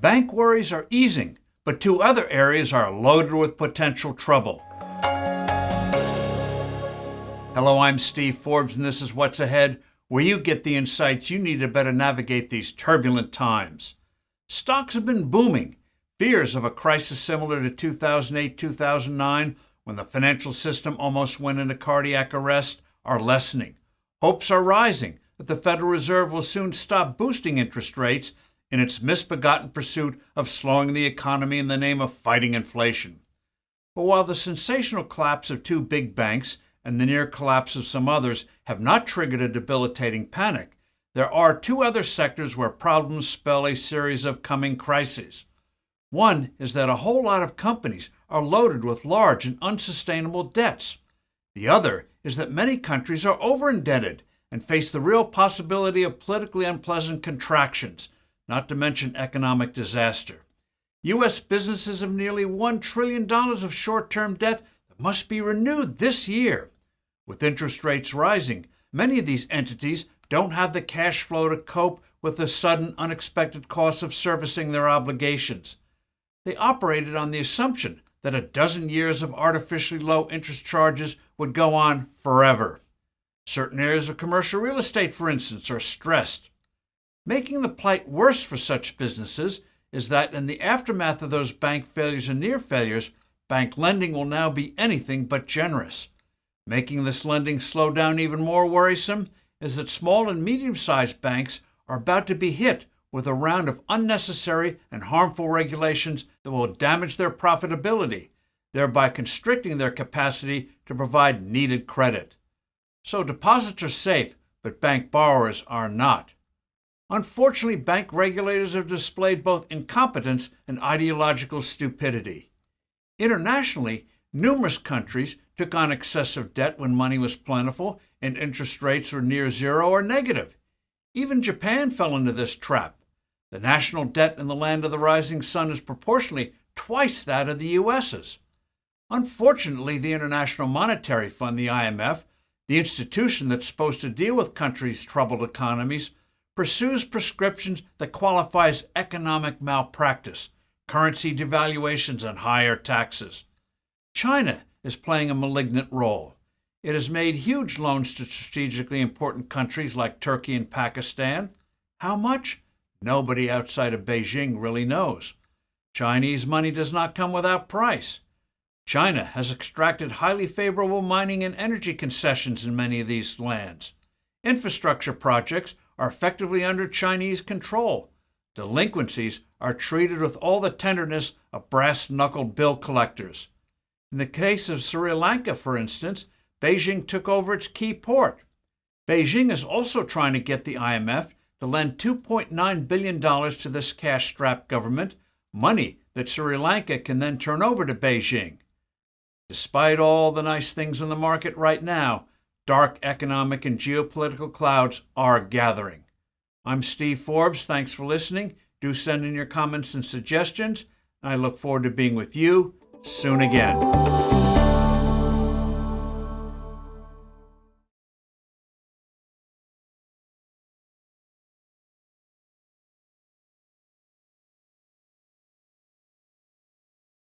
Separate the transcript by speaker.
Speaker 1: bank worries are easing, but two other areas are loaded with potential trouble. Hello, I'm Steve Forbes, and this is What's Ahead, where you get the insights you need to better navigate these turbulent times. Stocks have been booming. Fears of a crisis similar to 2008-2009, when the financial system almost went into cardiac arrest, are lessening. Hopes are rising that the Federal Reserve will soon stop boosting interest rates in its misbegotten pursuit of slowing the economy in the name of fighting inflation. But while the sensational collapse of two big banks and the near collapse of some others have not triggered a debilitating panic, there are two other sectors where problems spell a series of coming crises. One is that a whole lot of companies are loaded with large and unsustainable debts. The other is that many countries are over-indebted and face the real possibility of politically unpleasant contractions, not to mention economic disaster. U.S. businesses have nearly $1 trillion of short-term debt that must be renewed this year. With interest rates rising, many of these entities don't have the cash flow to cope with the sudden, unexpected costs of servicing their obligations. They operated on the assumption that a dozen years of artificially low interest charges would go on forever. Certain areas of commercial real estate, for instance, are stressed. Making the plight worse for such businesses is that in the aftermath of those bank failures and near failures, bank lending will now be anything but generous. Making this lending slow down even more worrisome is that small and medium-sized banks are about to be hit with a round of unnecessary and harmful regulations that will damage their profitability, thereby constricting their capacity to provide needed credit. So deposits are safe, but bank borrowers are not. Unfortunately, bank regulators have displayed both incompetence and ideological stupidity. Internationally, numerous countries took on excessive debt when money was plentiful and interest rates were near zero or negative. Even Japan fell into this trap. The national debt in the land of the rising sun is proportionally twice that of the U.S.'s. Unfortunately, the International Monetary Fund, the IMF, the institution that's supposed to deal with countries' troubled economies, pursues prescriptions that qualify as economic malpractice, currency devaluations, and higher taxes. China is playing a malignant role. It has made huge loans to strategically important countries like Turkey and Pakistan. How much? Nobody outside of Beijing really knows. Chinese money does not come without price. China has extracted highly favorable mining and energy concessions in many of these lands. Infrastructure projects are effectively under Chinese control. Delinquencies are treated with all the tenderness of brass-knuckled bill collectors. In the case of Sri Lanka, for instance, Beijing took over its key port. Beijing is also trying to get the IMF to lend $2.9 billion to this cash-strapped government, money that Sri Lanka can then turn over to Beijing. Despite all the nice things in the market right now, dark economic and geopolitical clouds are gathering. I'm Steve Forbes. Thanks for listening. Do send in your comments and suggestions, and I look forward to being with you soon again.